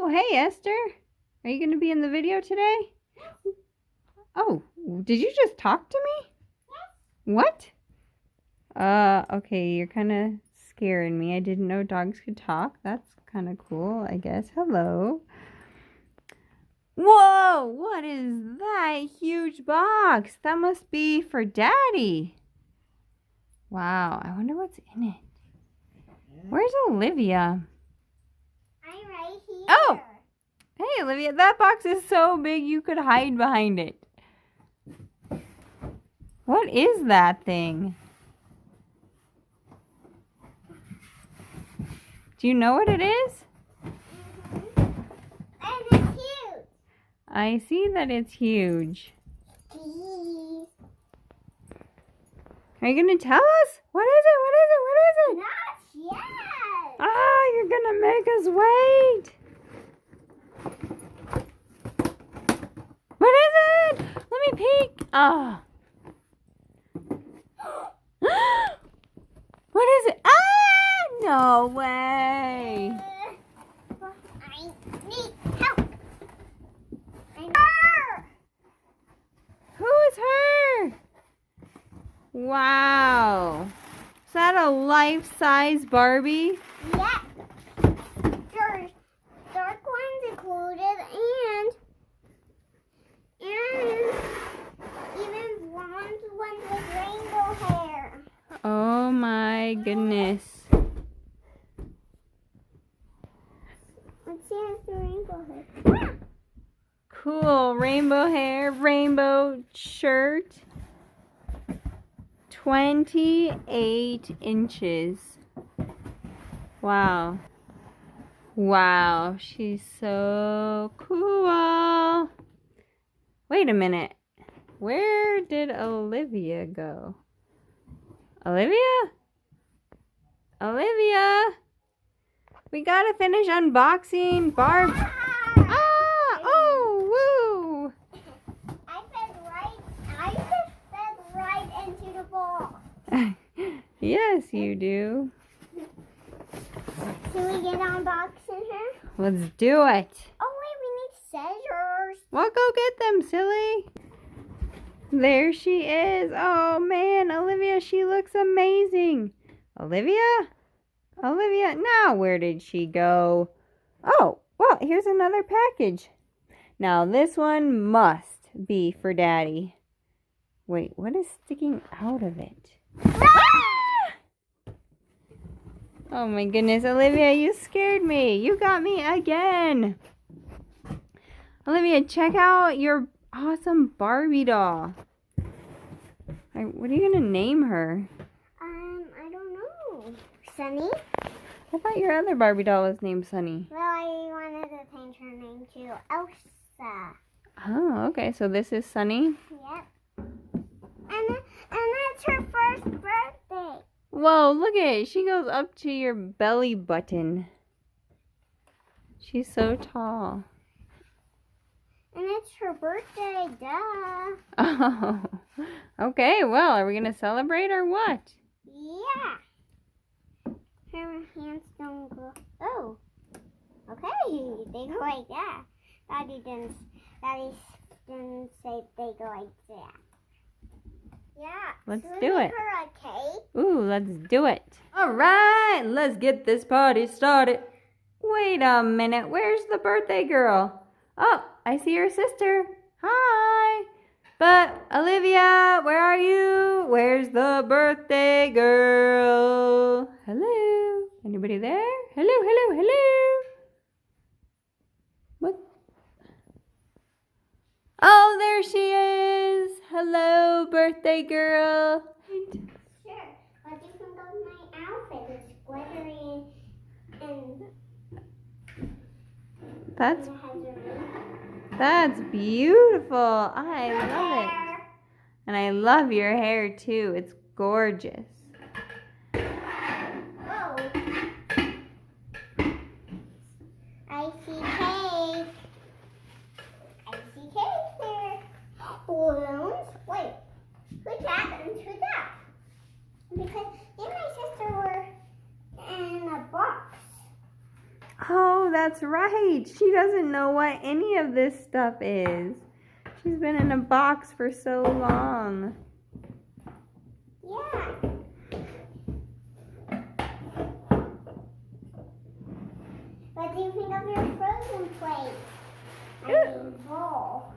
Oh, hey, Esther. Are you going to be in the video today? Oh, did you just talk to me? What? Okay, you're kind of scaring me. I didn't know dogs could talk. That's kind of cool, I guess. Hello. Whoa, what is that huge box? That must be for Daddy. Wow, I wonder what's in it. Where's Olivia? I'm right here. Oh! Hey, Olivia, that box is so big you could hide behind it. What is that thing? Do you know what it is? And it's huge. I see that it's huge. Please. Are you going to tell us? What is it? What is it? What is it? Not yet. Ah, you're going to make us wait. What is it? Let me peek. Oh. What is it? Ah, no way. I need help. Her. Who is her? Wow. Is that a life-size Barbie? Yeah. There's dark ones included and even blonde ones with rainbow hair. Oh my goodness. Let's see if the rainbow hair. Cool. Rainbow hair, rainbow shirt. 28 inches. Wow. Wow. She's so cool. Wait a minute. Where did Olivia go? Olivia? Olivia? We gotta finish unboxing Barb. Ah! Oh, woo! I fed right into the ball. Yes, you do. Can we get unboxing her? Let's do it. Oh wait, we need scissors. Well, go get them, silly. There she is. Oh, man. Olivia, she looks amazing. Olivia? Olivia? Now, where did she go? Oh, well, here's another package. Now, this one must be for Daddy. Wait, what is sticking out of it? Oh, my goodness. Olivia, you scared me. You got me again. Olivia, check out your awesome Barbie doll. What are you going to name her? I don't know. Sunny? I thought your other Barbie doll was named Sunny. Well, I wanted to change her name to Elsa. Oh, okay. So this is Sunny? Yep. And that's her first birthday. Whoa, look at it. She goes up to your belly button. She's so tall. And it's her birthday, duh. Oh, okay. Well, are we going to celebrate or what? Yeah. Her hands don't go. Oh. Okay. They go like that. Daddy didn't say they go like that. Yeah. Let's Should we do make it. her a cake? Ooh, let's do it. All right, let's get this party started. Wait a minute. Where's the birthday girl? Oh, I see her sister. Hi. But Olivia, where are you? Where's the birthday girl? Hello? Anybody there? Hello, hello, hello. What? Oh, there she is. Hello, birthday girl. Sure. But you can go with my outfit. It's glittery and That's it has a ring. That's beautiful. I love it. And I love your hair too. It's gorgeous. Oh. I see cake. I see cake there. Balloons. Wait. Who's that and who's that? Because me and my sister were in a box. Oh, that's that's right. She doesn't know what any of this stuff is. She's been in a box for so long. Yeah. What do you think of your frozen plate? I mean, bowl.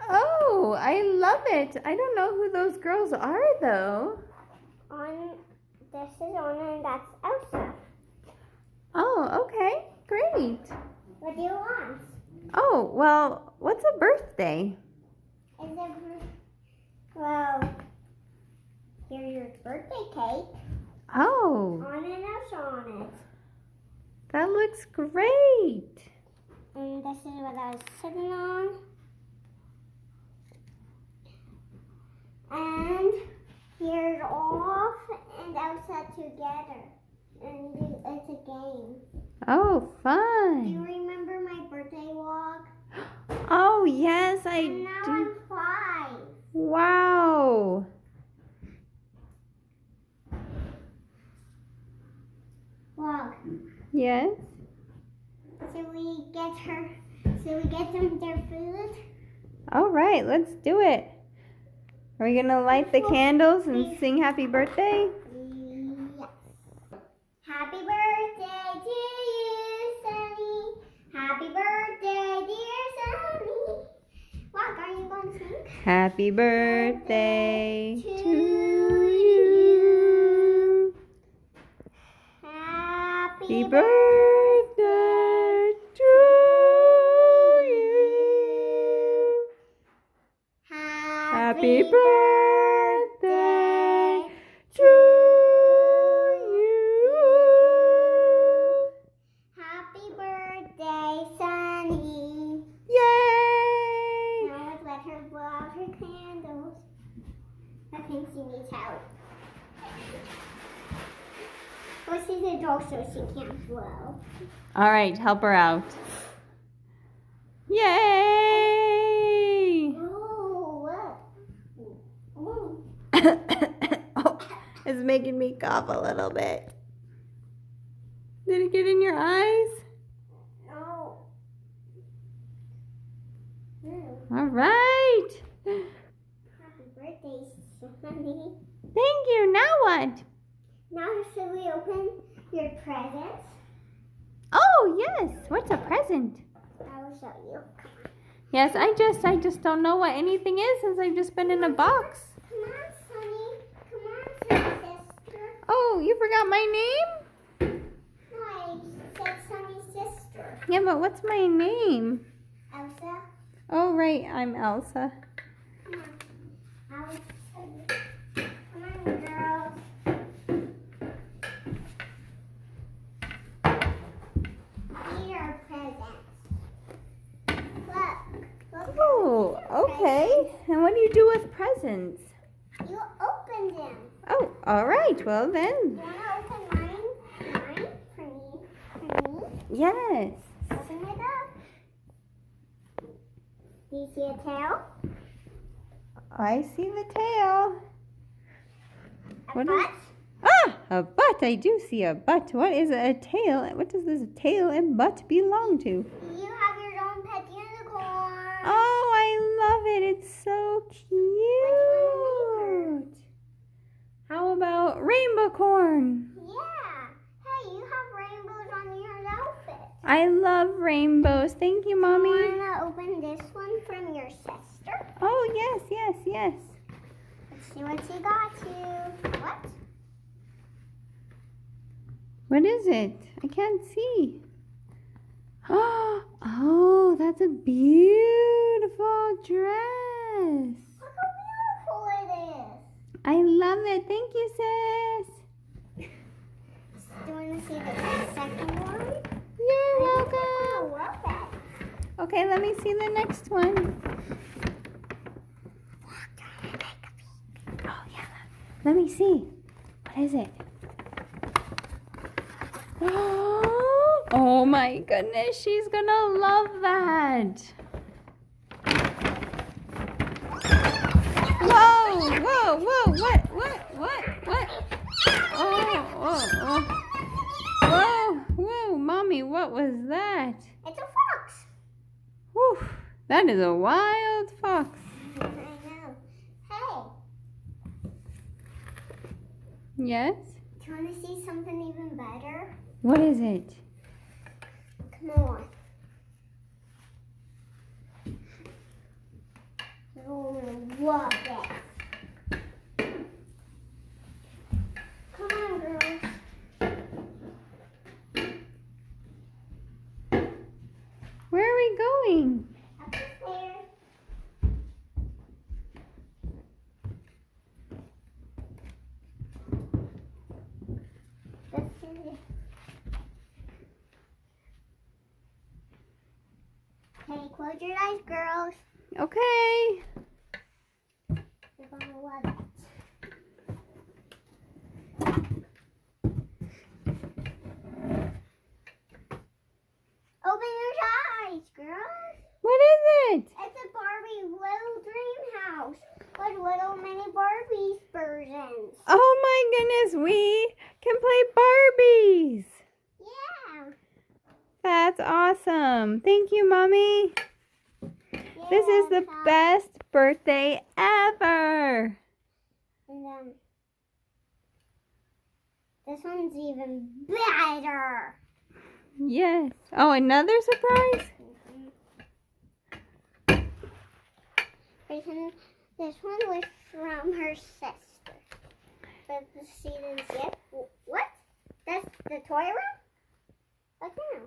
Oh, I love it. I don't know who those girls are, though. This is Anna and that's Elsa. Oh, okay. Great. What do you want? Oh, well, what's a birthday? Well, here's your birthday cake. Oh, Anna and Elsa on it. that looks great. And this is what I was sitting on. And here's Olaf and Elsa together. And it's a game. Oh, Do you fun. remember my birthday walk? Oh, yes, I And now do. I'm 5. Wow. Walk. Yes. Should we get them their food? All right, let's do it. Are we going to light the candles and sing happy birthday? Yes. Happy birthday to you, Sunny. Happy birthday, dear Sunny. Walk, are you going to sing? Happy birthday to you. Happy Happy birthday to you. Happy birthday to you. Happy birthday, Sunny. Yay! Now let's let her blow out her candles. I think she needs help. Well, she's a dog, so she can't blow. All right, help her out. Yay! Oh, what? Oh. Oh, it's making me cough a little bit. Did it get in your eyes? No. All right. Happy birthday, Sunny. Thank you. Now what? Now should we open your presents? Oh, yes. What's a present? I will show you. Yes, I just don't know what anything is since I've just been in a box. Come on, Sunny. Come on, Sunny sister. Oh, you forgot my name? No, I said Sunny's sister. Yeah, but what's my name? Elsa. Oh, right. I'm Elsa. Come on. I will show you. Come on, girls. These are presents. Look. Look. Oh, okay. And what do you do with presents? You opened them. Oh, all right. Well, then. You want to open mine? Mine? For me? Yes. Open it up. Do you see a tail? I see the tail. A What is- butt? Ah, a butt. I do see a butt. What is a tail? What does this tail and butt belong to? You have your own pet unicorn. Oh, I love it. It's so cute. How about rainbow corn? Yeah. Hey, you have rainbows on your outfit. I love rainbows. Thank you, Mommy. Want to open this one from your sister? Oh, yes, yes, yes. Let's see what she got you. What? What is it? I can't see. Oh, that's a beautiful dress. Look how beautiful it is. I love it. Thank you, sis. Do you want to see the second one? You're I welcome. love that. Okay, let me see the next one. Oh, yeah. Let me see. What is it? Oh my goodness, she's gonna love that. Whoa, whoa, whoa, what? Oh. Whoa, Mommy, Sonny, what was that? It's a fox. Whew, that is a wild fox. I know. Hey, Yes? do you want to see something even better? What is it? Come on. Oh, love it. Come on, girls. Where are we going? Up the stairs. Let's do this. Okay, close your eyes, girls. Okay. You're gonna love it. Open your eyes, girls. What is it? It's a Barbie little dream house with little mini Barbie versions. Oh my goodness, we can play Barbies. Yeah. That's awesome. Thank you, Mommy. This is the best birthday ever. And this one's even better. Yes. Oh, another surprise? This one was from her sister. But she didn't see it. What? That's the toy room? Look now.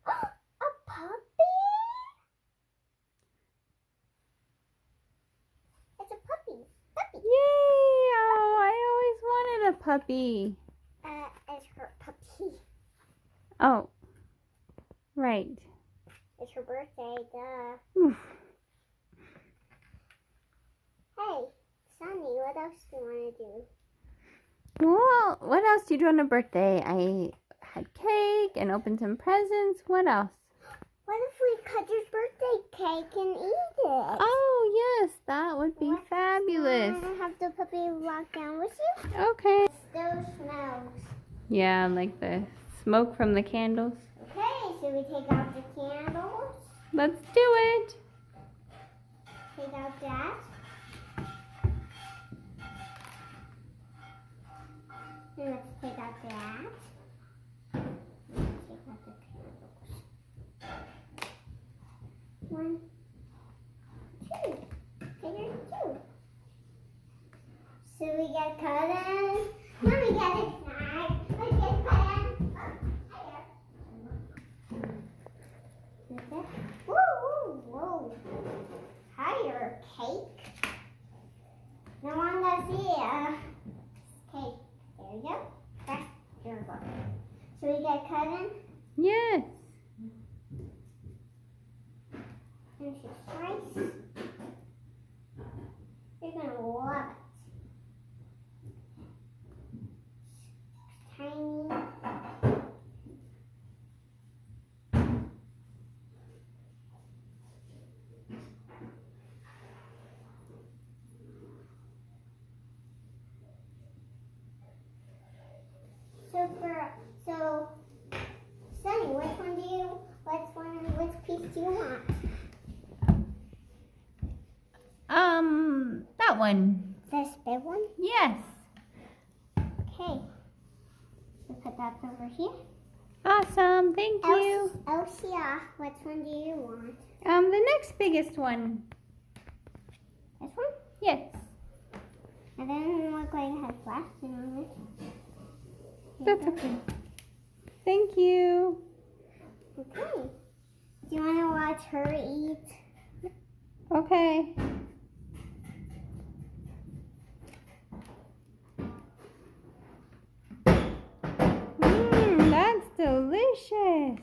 A puppy? It's a puppy. Puppy. Yay! Oh, I always wanted a puppy. It's her puppy. Oh, right. It's her birthday, duh. Oof. Hey, Sonny, what else do you want to do? Well, what else do you do on a birthday? I had cake and opened some presents. What else? What if we cut your birthday cake and eat it? Oh, yes, that would be fabulous. I have the puppy walk down with you? Okay. It still smells. Yeah, like the smoke from the candles. Okay, so we take out the candles. Let's do it. Take out that. And let's take out that. Take out the candles. 1, 2. Figure 2. So we get cuttings. Then we get a snack. Let's get cuttings. Woo, woo, woo. Higher cake. No one does see cake. There you go. That's your book. So we get cuttings. Yes. And she's nice. You're gonna love it. Tiny. So Sonny, which piece do you want? That one. This big one? Yes. Okay. So put that over here. Awesome. Thank you. Elsia, which one do you want? The next biggest one. This one? Yes. And then look like it has plastic on it. That's okay. Thank you. Okay. Do you want to watch her eat? Okay. That's delicious.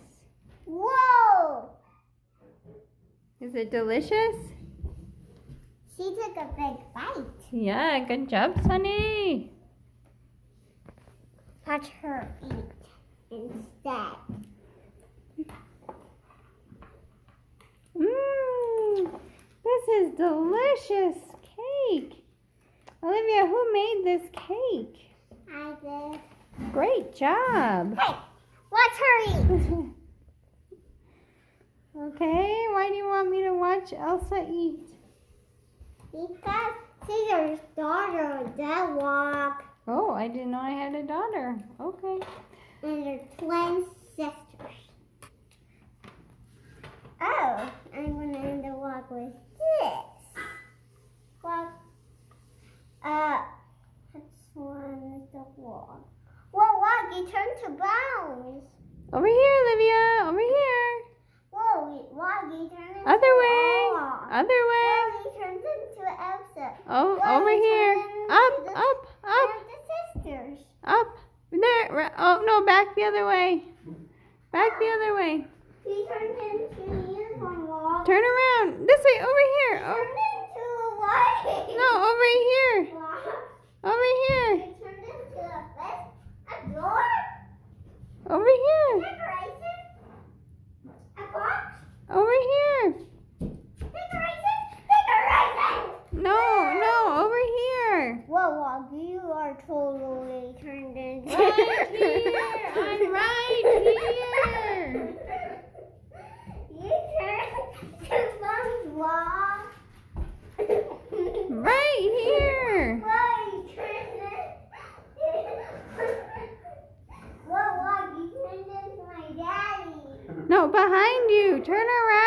Whoa! Is it delicious? She took a big bite. Yeah, good job, Sonny. Watch her eat instead. This is delicious cake. Olivia, who made this cake? I did. Great job. Hey, watch Let's hurry. Okay, why do you want me to watch Elsa eat? Because Caesar's daughter that walk. Oh, I didn't know I had a daughter. Okay. And their twin sisters. Oh, I'm going to end the walk with this. Walk. This one is the walk. Whoa, walk, you turned to bounce. Over here, Olivia. Over here. Whoa, walk, you turned into Other way. Olaf. Other way. Whoa, you turned into Elsa. Oh, Whoa, over you here. turned Up, into up, up, the sisters. up. There. Oh, no, back the other way. Back the other way. You turned into unicorn walk. Turn around. This way, over here. Oh, Turned into a white. no, over here. Walk. Over here. You turned into a door. Over here. Decoration. A box. Over here. Decoration. Decoration. No, over here. Whoa, Wog, you are totally turned into. Right here. I'm right here. You turned to SpongeBob. Right here. Whoa, you turned Whoa, Wog, you turned into my daddy. No, behind you. Turn around.